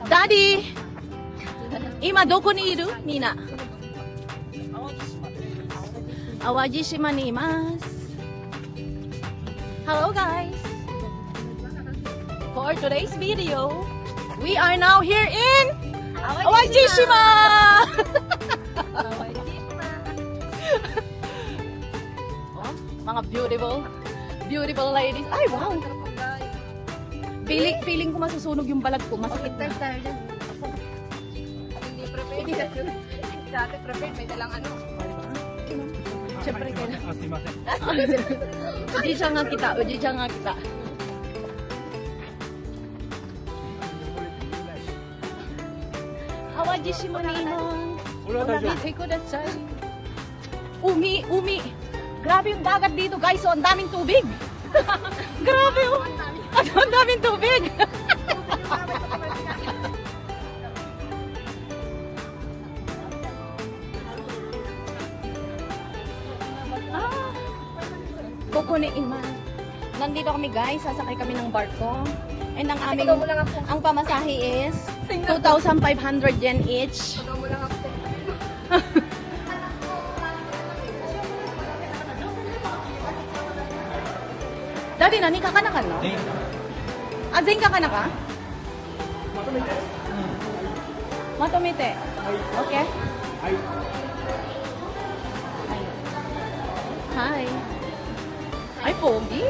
Daddy! Ima, doko ni iru? Mina. Awajishima ni imasu. Hello guys! For today's video, we are now here in Awajishima! Oh, mga beautiful ladies. Ay, wow! Feeling ko masusunog yung balag ko. Masakit na. Hindi prepared. Dati prepared, may dalang ano. Siyempre kailangan. Uji siya nga kita. Awajishima ni Imon. Unagitay ko dasay. Umi. Grabe yung dagat dito guys. So, ang daming tubig. Grabe oh. Ang daming tubig. Kukuni Iman. Nandito kami guys, sasakay kami ng barko. And ang pamasahe is 2,500 yen each. Daddy, nani kakana ka no? Zen kakana ka? Matomite. Okay. Hi. Ay, pogi.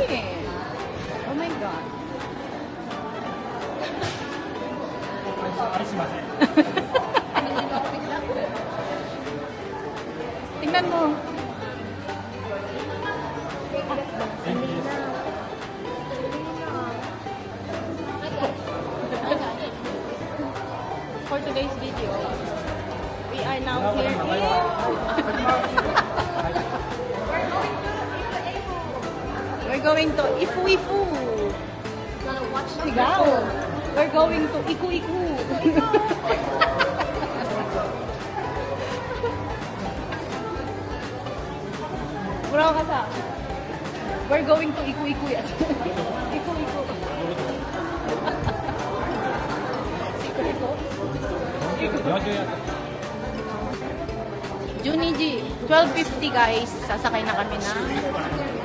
Oh my God. Tingnan mo. For today's video, we are now here we're going to Ifu-Ifu. Sigaw. We're going to Iku-Iku. Mura ka sa. We're going to Iku-Iku yan. Iku-Iku. Juniji, 12:50 guys. Sasakay na kami na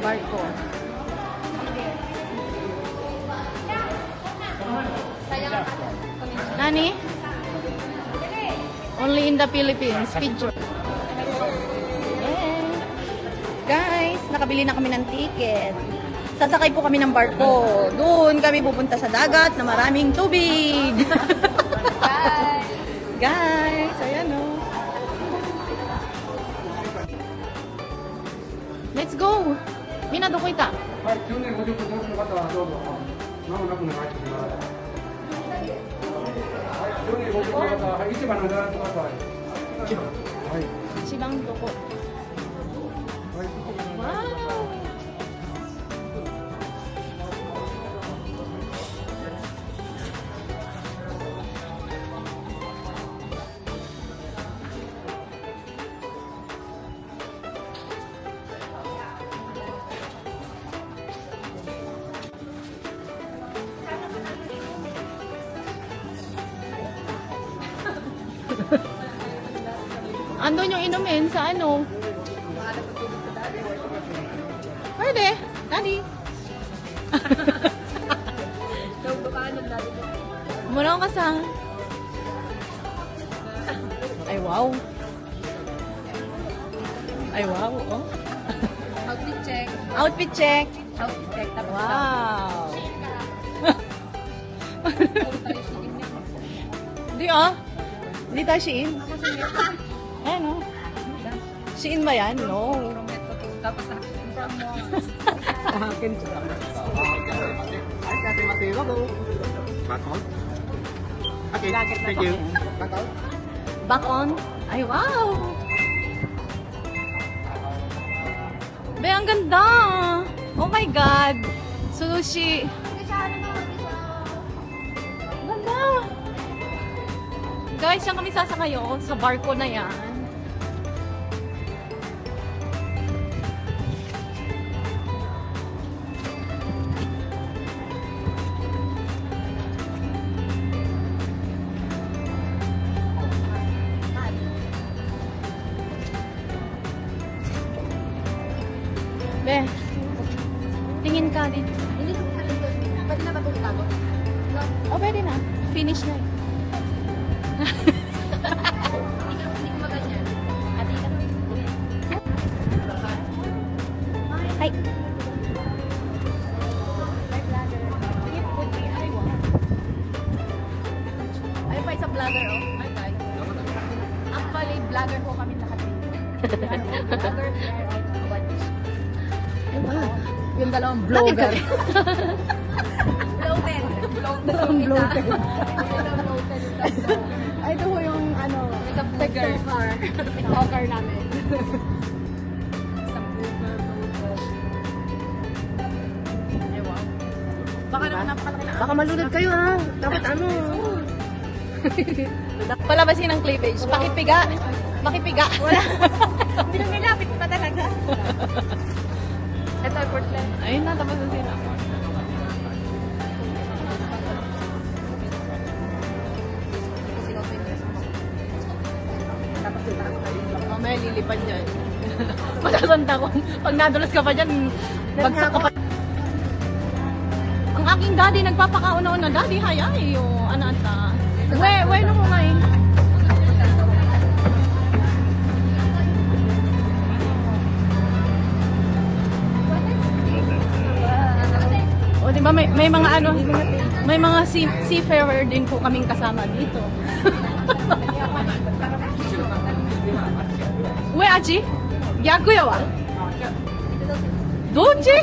barko. Nani? Only in the Philippines. Picture. Yeah. Guys, nakabili na kami ng ticket. Sasakay po kami ng barko. Doon kami pupunta sa dagat na maraming tubig. Guys, ayan o. Let's go! Mina, do ko ita? Ichibang doko. Wow! Andun yung inumin sa ano? Pwede, Daddy. Muna ka sa. Ay wow. Ay wow, oh. Outfit check. Outfit check. Outfit check. Tapos wow. Hindi ah. Hindi tayo Shein. Ayan o. Shein ba yan? No. Tapos sa akin. Ay, kasi masiwa ko. Back on? Okay, thank you. Back on? Back on? Ay, wow! Be, ang ganda! Oh my God! Sushi! Ganda! Guys, yan kami sasakayo sa barko na yan. Finish na eh. Hindi ko maganyan. Ate ka naman. Hi. Ayun pa isang vlogger, oh. Hi, guys. Actually, vlogger po kami lahat. Vlogger, yung dalawang vlogger. Bloated. Dalawang vlogger. Ay, ito po yung, ano, TikToker. TikToker namin. Ay, wow. Baka naman napakalaki na. Baka malunod kayo ha. Dapat ano. Palabasin ng cleavage. Pakipiga. Pakipiga. Wala. Hindi na nilapit pa talaga. Ito, Portland. Ayun na, tapos na sila. Mamaya lilipad dyan. Masasanta ko. Pag nadulas ka pa dyan, bagsak ka pa. Ang aking daddy nagpapakauna-una. Daddy, hayay. O, ano ata. Where no mo ngayon? O, diba may mga ano, may mga seafarer din po kaming kasama dito. Uwe, Aji? Yakuya wa? Doji?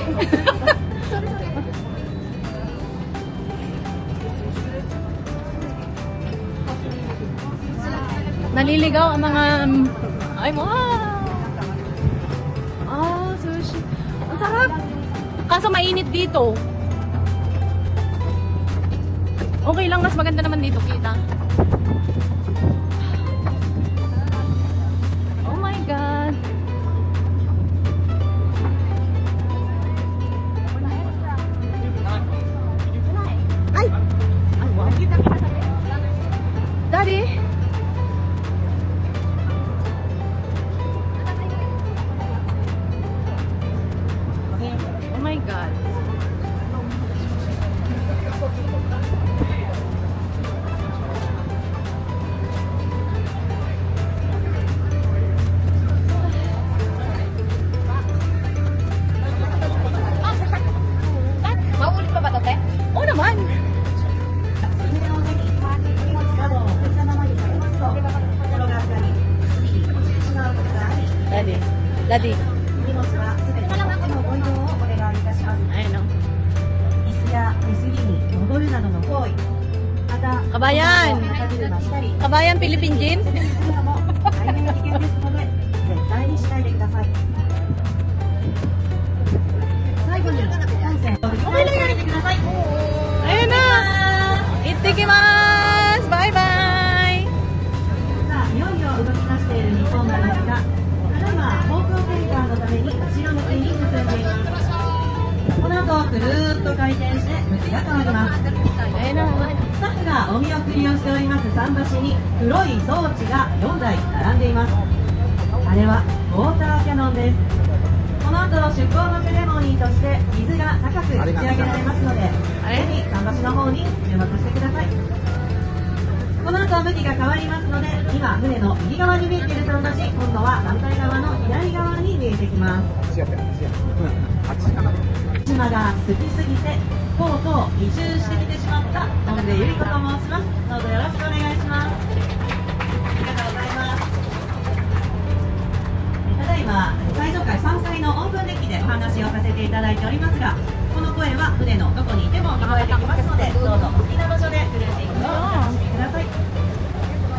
Naliligaw ang mga... Ay, sushi. Ang sarap. Kaso mainit dito. Okay lang, mas maganda naman dito kita. Oh my God. Ay! Ay, wow. Daddy? Oh my God. Maulit pa ba ito, te? Oo naman. Daddy. Daddy. Ayun o. Kabayan! Kabayan, Philippine Jeans? Ayun na! Ittikimasu! Bye-bye! いよいよ動き出している日本なんですが、ただいま航空センターのために後ろ向きに進んでいます。この後くるーっと回転して向きが変わります。Ayun na. スタッフがお見送りをしております桟橋に黒い装置が4台並んでいます。あれはウォーターキャノンです。この後出港のセレモニーとして水が高く打ち上げられますので、ぜひ桟橋の方に注目してください。この後向きが変わりますので、今船の右側に見えている桟橋、今度は反対側の左側に見えてきます。島が好きすぎてとうとう移住してきてしまった本出ゆり子と申します。どうぞよろしくお願いします。ありがとうございます。ただいま最上階3階のオープンデッキでお話をさせていただいておりますが、この声は船のどこにいても聞こえてきますので、どうぞお好きな場所でクルージングをお楽しみください。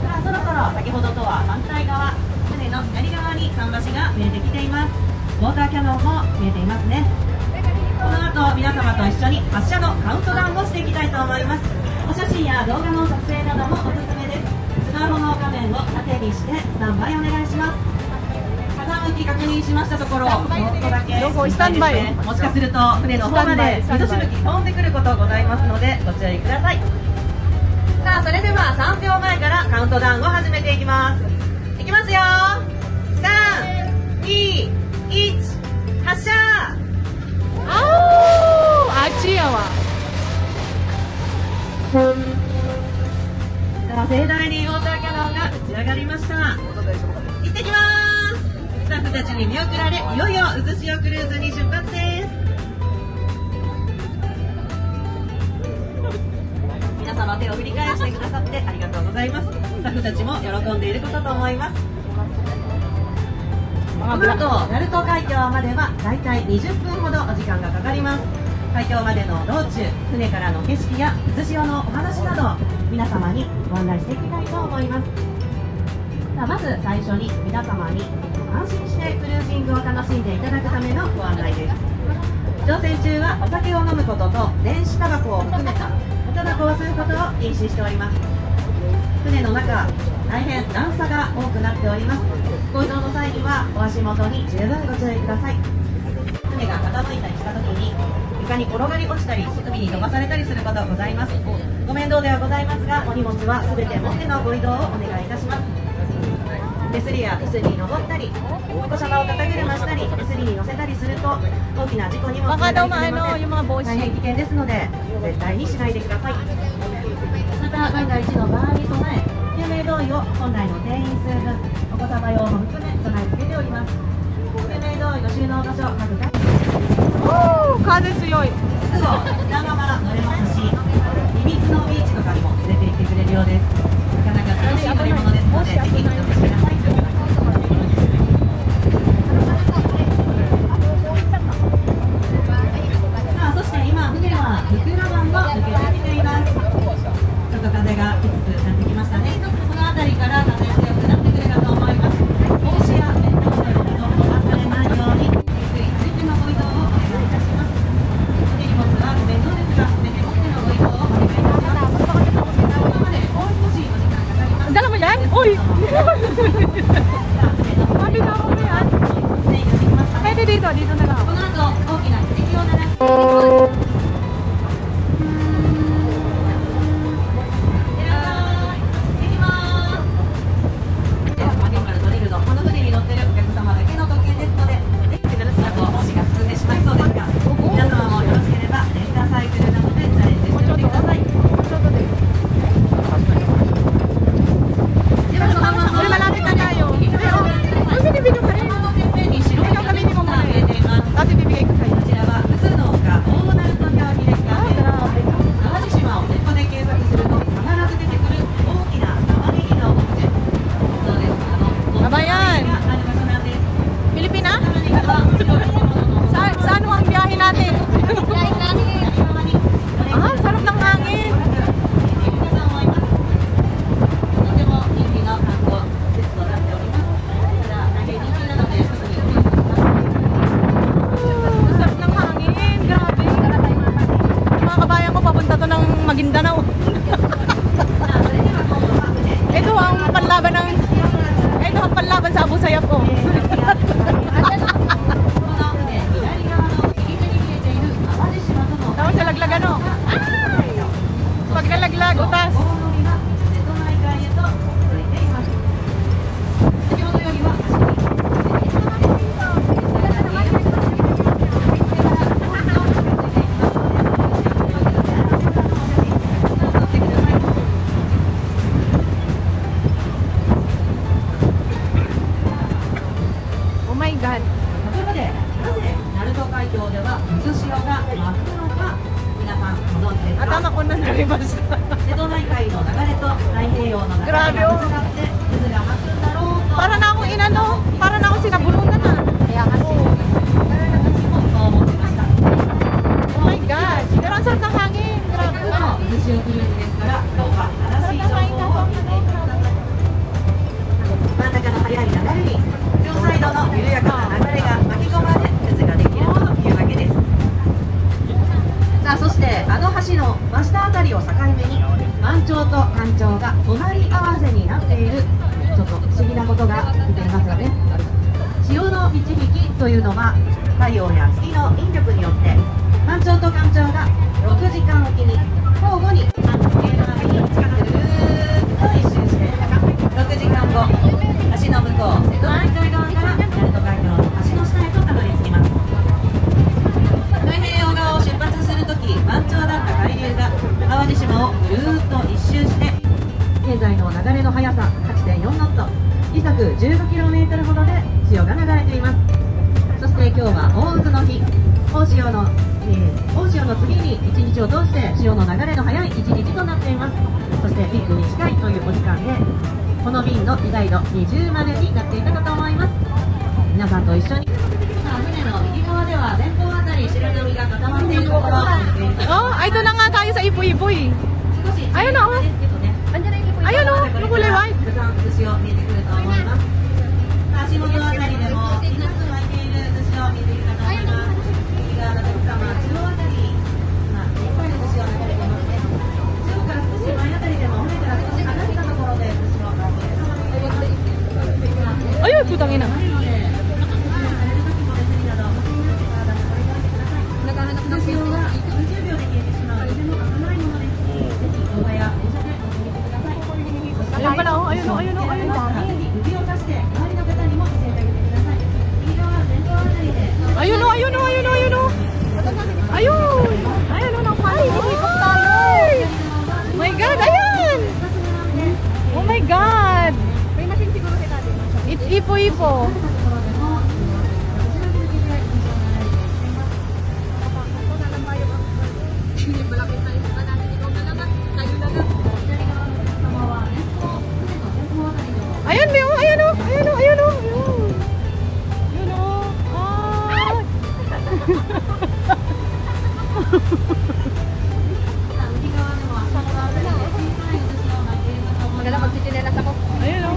さあ、そろそろ先ほどとは反対側、船の左側に桟橋が見えてきています。ウォーターキャノンも見えていますね。この後皆様と一緒に発射のカウントダウンをしていきたいと思います。お写真や動画の撮影などもおすすめです。スマホの画面を縦にしてスタンバイお願いします。風向き確認しましたところ、ちょっとだけどこスタンバイですね、もしかすると船の方まで水しぶき飛んでくることございますのでご注意ください。さあ、それでは3秒前からカウントダウンを始めていきます。いきますよ。3、2、1、発射。Au! Aji ya wa. さあ盛大にウォーターキャノンが打ち上がりました。行ってきます。スタッフたちに見送られ、いよいよ渦潮クルーズに出発です。皆様手を振り返してくださってありがとうございます。スタッフたちも喜んでいることと思います。この後鳴門海峡まではだいたい20分ほどお時間がかかります。海峡までの道中、船からの景色や渦潮のお話など皆様にご案内していきたいと思います。さあまず最初に皆様に安心してクルージングを楽しんでいただくためのご案内です。乗船中はお酒を飲むことと電子タバコを含めたおタバコを吸うことを禁止しております。船の中大変段差が多くなっております。ご移動の際にはお足元に十分ご注意ください。船が傾いたりした時に床に転がり落ちたり海に飛ばされたりすることございます。ご面倒ではございますがお荷物は全て持ってのご移動をお願いいたします。手すりや手すりに登ったりお子様を肩車したり手すりに乗せたりすると大きな事故にもつながりかねません。大変危険ですので絶対にしないでください。また万が一の場合に備え救命胴衣を本来の定員数分お子様用も含め備え付けております。救命胴衣の収納場所まず風強い。すぐ北側から乗れますし秘密のビーチとかにも連れて行ってくれるようです。なかなか楽しい乗り物ですのでぜひお試しください。さあそして今船は福良湾を抜けてきています。ちょっと風がきつくなってきましたね。この辺りから風強くなってくるかと思います。帽子やペットボトルなど飛ばされないようにゆっくり歩いてのご移動をお願いいたします。お荷物は面倒ですが全て持ってのご移動をお願いいたします。ここまでもう少しお時間かかります。 Dala mo yan? Uy! Sabi na ako yan. Pwede dito, dito na lang. この後大きな汽笛を鳴らす。この船に乗ってるお客様だけの特権ですので、ぜひ足が進んでしまいそうですが、皆様もよろしければレンタサイクルなどでチャレンジしてみてください。ではそのまま Malapit na tayo. Ay, binibigyan ka rin. このてっぺんに白いYung kabili mo が見えています。 Ate, bibigay ko こ sa'yo. ちらは渦の丘大鳴門橋秀樹が淡路島をネットで検索すると必ず出てくる大きな玉ねぎのオブジェ。そうです。Abayan. がある場所なんです。 Pilipina? 玉ねぎは白いものの Saan mo ang biyahe natin? Ah, sarap ng hangin. sarap ng hangin. Grabe. Mga kabayan ko, papunta to ng Maguindanao. Ito ang panlaban sa Abu Sayyaf ko. Tapos nalaglag ano? Ay! Pag nalaglag, utas. Oh my God. ところで、なぜ鳴門海峡では渦潮が真っ黒か皆さんご存知ですか？ Atama ko na naribasta. 瀬戸内海の流れと太平洋の流れがぶつかって渦が巻くんだろうと。 Para na akong inano. Para na akong sinabulunan na. Kaya kasi. 私もそう思ってました。 Oh my God. Pero ang sarap ng hangin. せっかくの渦潮クルーズですからどうか正しい情報を聞いてください。真ん中の速い流れに両サイドの緩やかな流れが巻き込まれ渦ができるというわけです。さあそしてあの橋の真下あたりを境目に満潮と干潮が隣り合わせになっているちょっと不思議なことが起きていますよね。潮の導きというのは太陽や月の引力によって満潮と干潮が6時間おきに交互に反時計回りに近くぐるーっと一周して6時間後橋の向こう瀬戸内海側から鳴門海峡の橋の下へとたどり着きます。太平洋側を出発するとき満潮だった海流が淡路島をぐるーっと一周して現現在の流れの速さ 8.4 ノット、時速 15km ほどで潮が流れています。そして今日は大渦の日、大潮の次に1日を通して潮の流れの速い1日となっています。そしてピークに近いというお時間で、この便の意外度20丸になっていたかと思います。皆さんと一緒に。さあ、船の右側では前方あたり白波が固まっているところを見ていただきます。 Oh, ito na nga tayo sa Ipoy-Ipoy. 少し Ayun na, oh. ですけどね。 Ayun o, kulay white. たくさん寿司を見えてくると思います。足元あたりでもピナッツ巻いている寿司を見えているかと思います。右側のお客様、中央あたり、いっぱいの寿司を流れていますね。中央から少し前あたりでも船から少し離れたところで寿司をお客様に見ています。 Ayun, putang ina. 寿司用は数十秒で消えてしまうとても危ないものです。ぜひ動画や電車でお見せください。 Ayun pala, oh. Ayun o, ayun o, ayun o. 指をさして周りの方にも教えてあげてください。右側前方あたりで Ayun o, ayun o, ayun o, ayun o. Ayun. Ayun o, nakapalo. Ay! Oh my God, ayan! Oh my God! May machine siguro kita din. It's Ipo-Ipo. Malapit na ito natin. Ikaw na lang. Tayo na lang. Ayan, Beo. Ayan o. Ayan o. Ayan o. Ayan o. Ah. Maganda magtitinelas ako. Ayan o.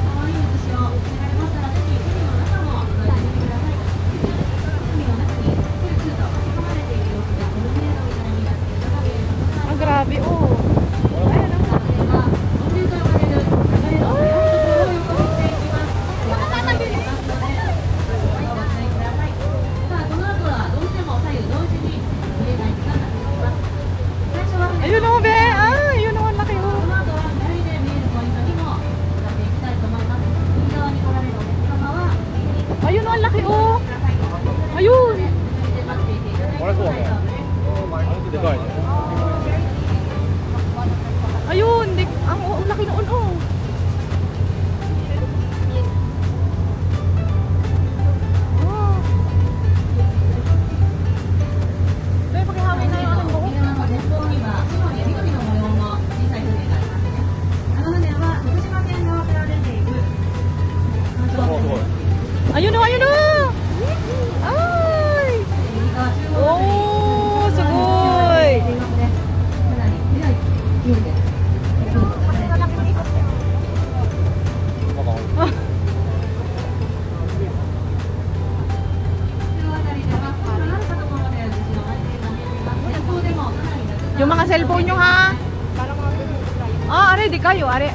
Ah, grabe o. Ayan o. Ayun o, Be. Ah, ayun o. Ang laki o. Ayun o, ang laki o. Ayun. Ayun. Ang laki noon o. Oh. Be, pakihawin na yung aking buhok. ayun o, ayun o! Ay! Oh, sugoy! Yung mga cellphone nyo ha? Ah, are, di kayo, are.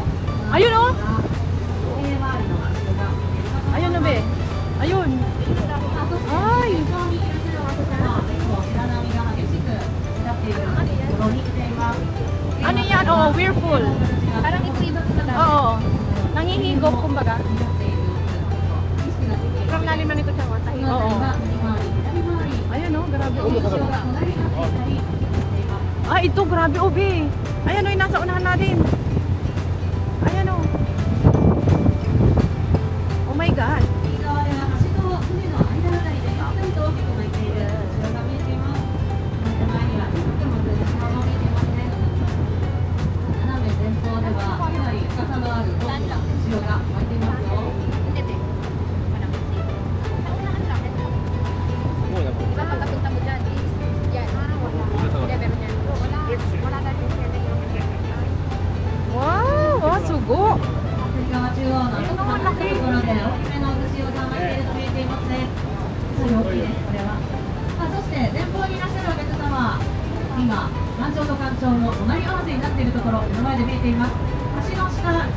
Ayun o! Ayun o, Be. Ayun. Ay! Ano yan? Oo, whirlpool. Parang ito Oo. Nangihigop, kumbaga. From lalim na nito siya. Oo. Ayun o, grabe o. Ah, ito, grabe o, Be. Ayan o, yung nasa unahan natin. Ayan o. Oh my God. Wow, wow, sugo. 今、満潮と干潮の隣り合わせになっているところ、目の前で見えています。橋の下、ち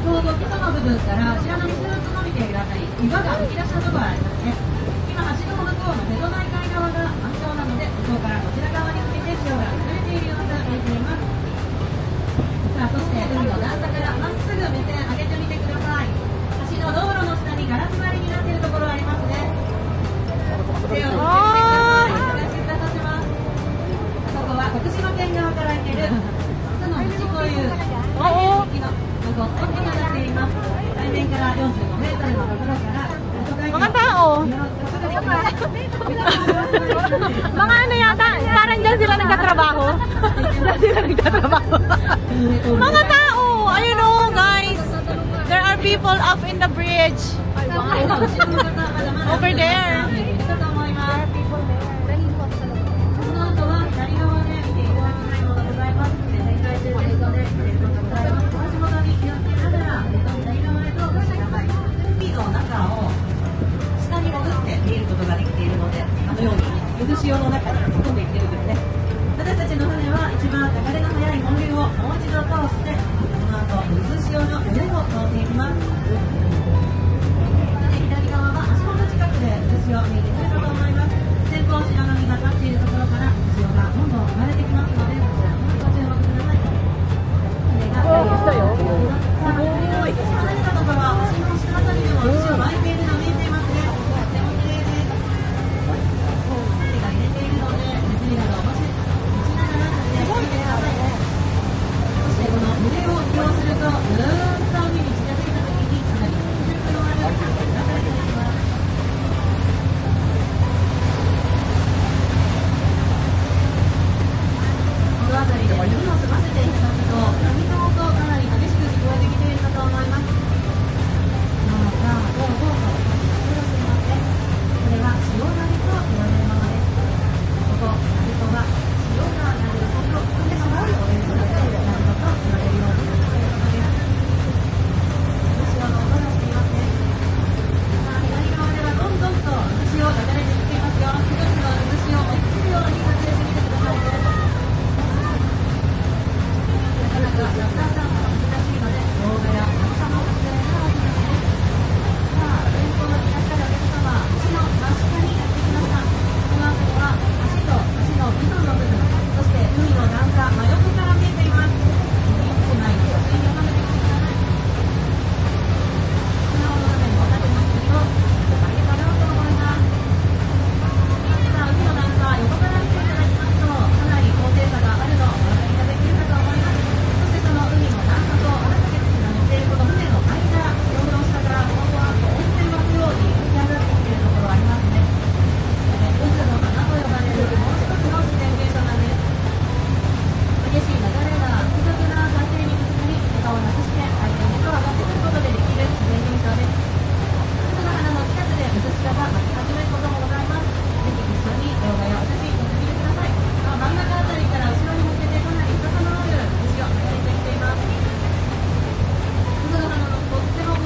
ょうど基礎の部分から白波スーッと伸びているあたり、岩が浮き出したところがありますね。今、橋の向こうの瀬戸内海側が満潮なので、向こうからこちら側に向けて潮が流れている様子が見えています。さあ、そして海の段差からまっすぐ目線上げてみてください。橋の道路の下にガラス張りになっているところありますね。手を振ってみてください。ここは徳島県側から行ける初の道という大変人気の観後少しになっています。海面から45メートルのところから、Mga tao. Mga ano yata, parang dyan sila nagtatrabaho. Dyan sila nagtatrabaho. Mga tao, ayun o guys. There are people up in the bridge. Over there. 渦潮の中に突っ込んでいってるんですね。私たちの船は一番流れの速い本流をもう一度通して、この後渦潮の上を通っていきます。左側は足元近くで渦潮見えてくるかと思います。前方白波が立っているところから渦潮がどんどん生まれてきますので、こちらもご注目ください。船が離れたところは橋の下あたりでも渦を巻いているのが見えていますね。とても綺麗です。手が入れているので、ネズミなどを持ちながら撮影してみてください。そしてこの腕を利用すると、ぐーっと海に近づいたときにかなり迫力のある感じがされています。この辺りで耳を澄ませていただくと、波の音かなり激しく聞こえてきているかと思います。さあ、どうぞお聞きしていますね。これは潮波と言われるものです。ここ、鳴子は潮が鳴るほど船のあるお演奏で鳴子と言われるようになったということです。潮の音がしていますね。さあ、左側ではどんどんと潮が流れてきていますよ。一つの潮を追いかけるように撮影してみてくださいね。なかなかラフターさんは難しいので、動画や動画の撮影がおすすめです。さあ、前方にいらっしゃるお客様、橋の真下にやってきました。この辺りは橋と橋の溝の部分、そして海の段差、真横から見えています。1枚写真に収めてみてください。スマホの中にお立ての次をあげたらと思います。さあ、海の段差、横から見ていただきますと、かなり高低差があるのをお分かりいただけるかと思います。そしてその海の段差とあらかけて乗っているこの船の間、両の下からこの温泉湧くように浮き上がってきているところありますね。渦の穴と呼ばれるもう一つの自然現象なんです。激しい流れが複雑な海底にぶつかり、床をなくして海面へと上がってくることでできる自然現象です。その花の近くで渦潮が巻き始めることもございます。ぜひ一緒に動画やお写真撮ってみてください。真ん中あたりから後ろに向けてかなり高さのある渦潮が流れてきています。渦の花のとっても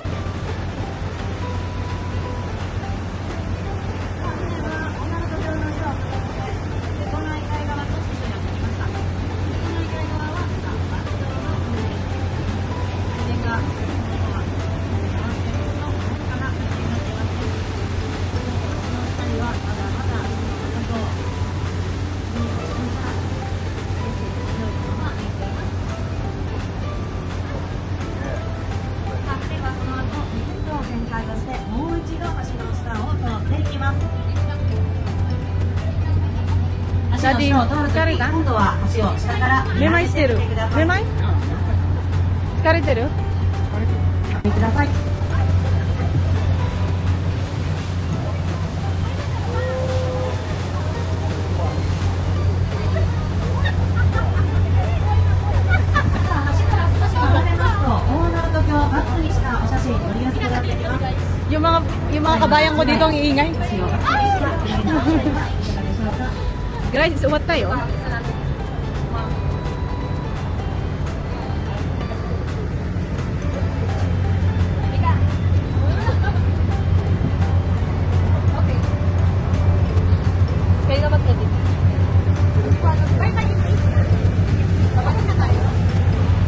Daddy,疲れた？今度は足を下からめまいしてる？めまい？疲れてる？見てください。Yung mga kabayan ko dito ang iingay. Guys, uwat tayo. Kayo na mag-edit.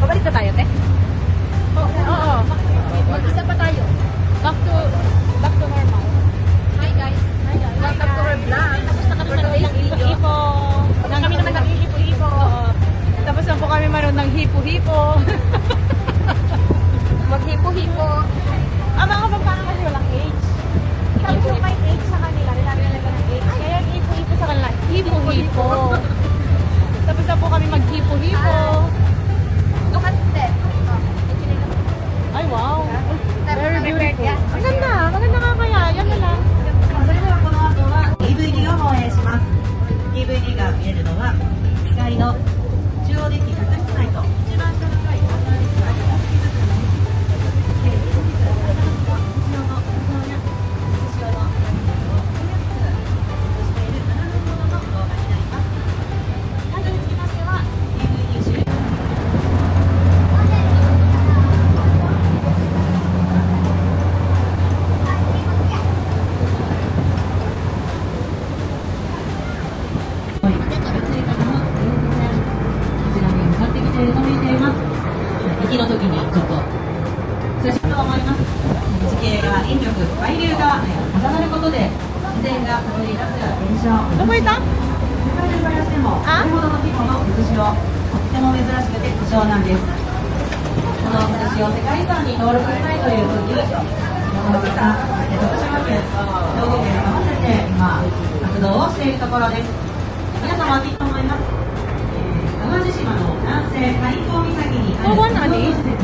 Babalik na tayo, te? Oo. Mag-isa pa tayo. Back to normal. Hi guys. Welcome to our vlog. Tapos na kami ng video. Kami naman 時にちょっと失礼したと思います。地形が引力、海流が重なることで自然が作り出す現象。どこいた？世界中探してもこれほどの規模の渦潮、とっても珍しくて貴重なんです。この渦潮を世界遺産に登録したいという時にこの北徳島県、兵庫県合わせて今活動をしているところです。皆様聞いたと思います。淡路島の南西カリコ岬にあるリゾート施設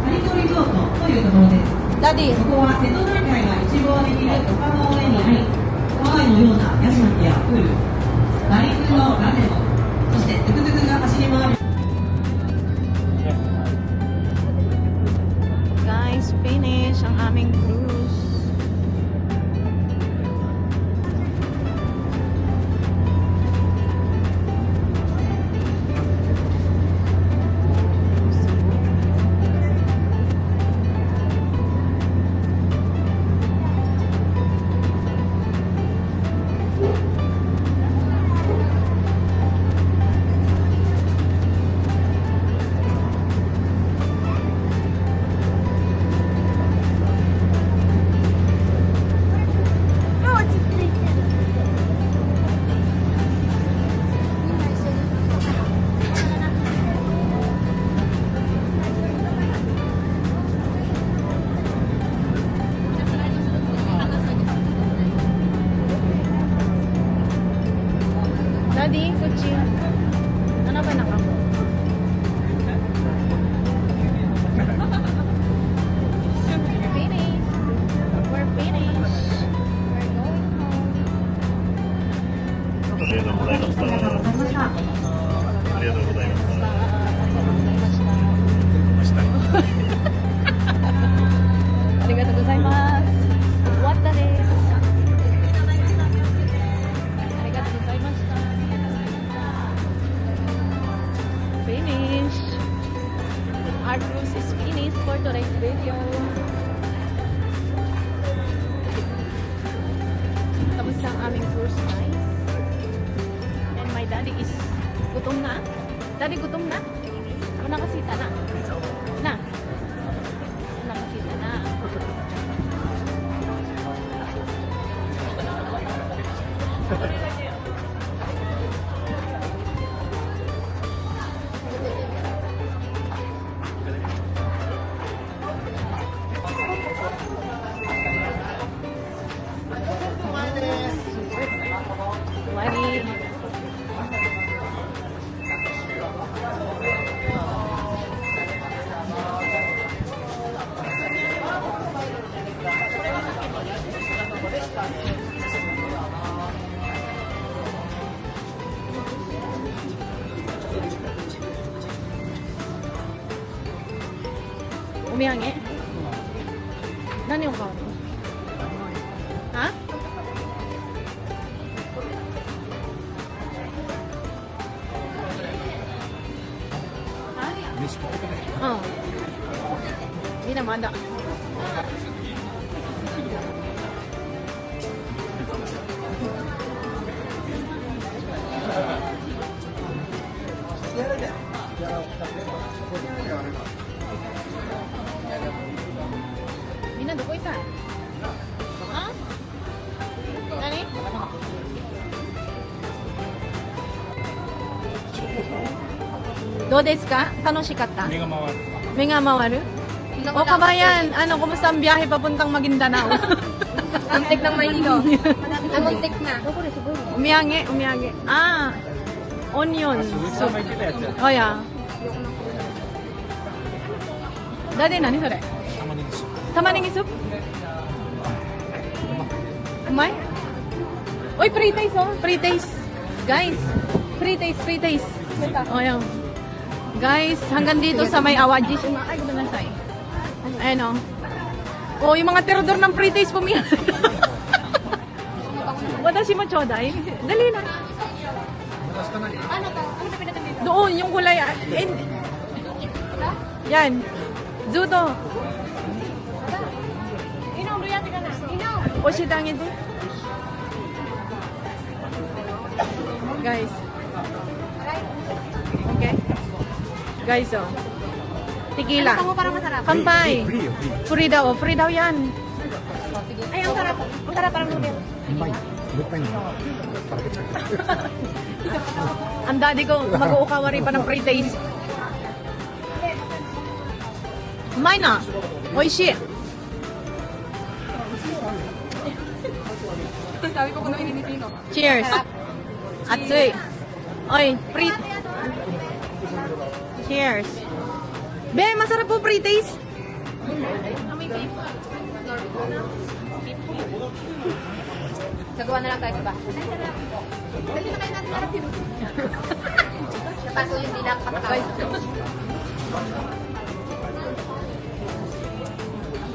カリコリゾートというところです。ダディ。そこは瀬戸内海が一望できる丘の上にあり、ハワイのようなヤシの木やプール、マリン風のガゼボ、そしてトゥクトゥクが走り回る。Guys, finish ang aming cruise. Daddy, kutsi. Ano ba nakako? Finish. We're finished. We're going home. ありがとうございました。ありがとうございました。ありがとうございました。ありがとうございます。終わったです。ありがとうございました。Finish. Our cruise is finished for today's video. Tapos na ang aming cruise, guys. And my daddy is gutom na. Daddy, gutom na? O nakasita na? Na? Nakasita na. Lagi. Umiangi? Nani yung kawan? Ha? Oh. Hindi na mada. Mina, do ko ita? Ha? Nani? Do desu ka? Tanoshikatta? May nga mawaru? O kabayan, ano, kumusta ang biyahe papuntang Maguindanao? Muntik ng Maynilo. Muntik na. Umiyangi, umiyangi. Ah, onion soup. Oh, yeah. Dade, nani sore? Tamanegi soup? Umay? Uy, pre-taste, oh. Pre-taste. Guys, pre-taste, pre-taste. Oh, yeah. Guys, hanggang dito sa may Awaji. Ay, ganda na sa'yo. Ayan, oh. Oh, yung mga terodor ng pre-taste pumiyan. Watashi mo choday. Dali na. Ano to? Ano ba pinatindi? Doon, yung kulay. Yan. Zuto. Inom, riyate ka na. Inom! Oshitangin din. Guys. Okay. Guys, oh. Tequila. Tango parang masarap. Kampay. Free. Free daw. Free daw yan. Ay, ang sarap. Masarap parang noodle. Ang daddy ko, mag-uukawa rin pa ng pre-taste. Kumain na. Oishi. Sabi ko kung naininitin ko. Cheers. Atsui. Oy, pre. Cheers. Be, masarap po pre-taste. Nagawa na lang tayo sa bahay. Ay, sarap. Dali na kayo natin sarap yun. Napaso yung bilang patakawin.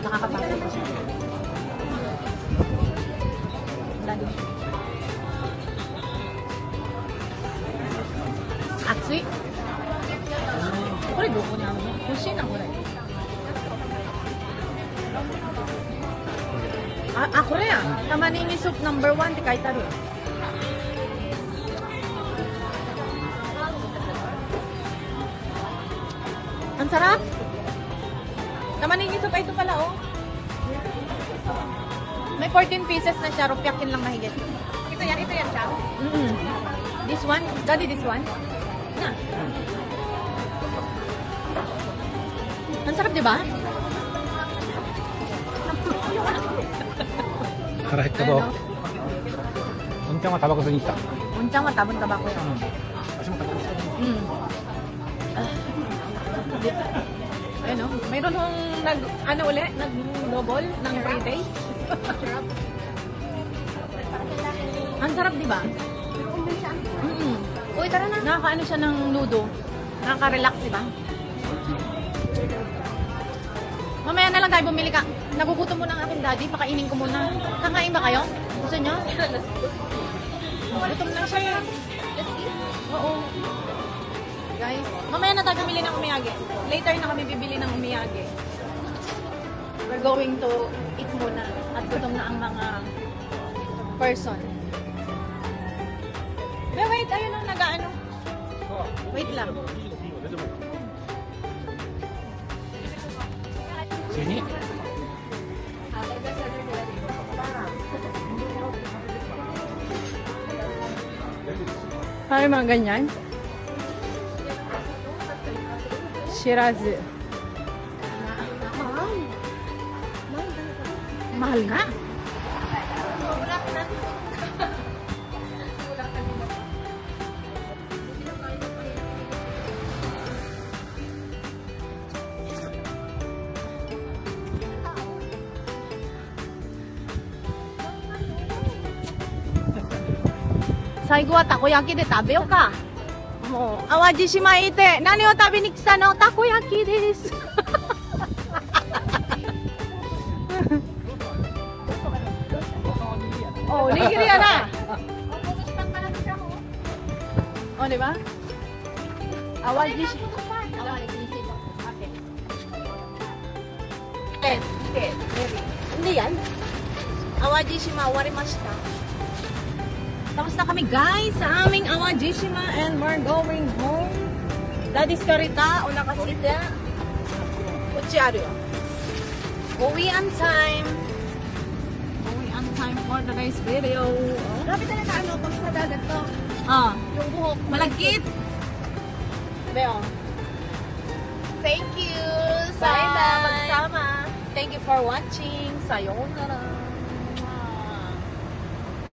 Nakakapasok pa siya. Daddy. Atsui. これどこにあるの？欲しいなこれ。あ、これや。玉ねぎスープナンバー1って書いてある。Ang sarap. Tamaningin sa ito pala, oh. May 14 pieces na siya. Rupyakin lang mahigit. Ito yan siya. This one? Daddy, this one? Na. Ang sarap, di ba? Karat ka daw. Unchan wa tabako su ni kita. Unchan wa tabon tabako yun. Kasi mo tabako. Ayun, oh. Mayroon hong nag-double ng pre-taste. Ang sarap, di ba? Uy, tara na. Nakakaano siya ng nudo. Nakaka-relax, di ba? Mamaya na lang tayo bumili ka. Nagugutom muna ang aking daddy. Pakainin ko muna. Kakain ba kayo? Gusto nyo? Gutom na siya. Oo. Guys, mamaya na tayo bumili ng umiyage. Later na kami bibili ng umiyage. We're going to eat muna. At gutom na ang mga person. Pero wait, ayun ang nag-ano. Wait lang. Sini. Paano mga ganyan? Shirazu. Mahal nga. Saigo wa takoyaki de tabeo ka. Mo, awaji shimaite. Nani o tabi ni kisa no? Takoyaki desu. Oh, nigiri yan na. Oh, di ba? Awaji shi. Hindi yan. Awaji shima warimashita. Tapos na kami guys sa aming Awajishima and we're going home. Daddy's karita o nakasita. Uchi aru yo. Uwian time. Uwian time for today's video. Grabe talaga ano, pag sa dagat to. Yung buhok. Malagkit. Beo. Thank you. Bye Sana bye. magsama. Thank you for watching. Sayonara.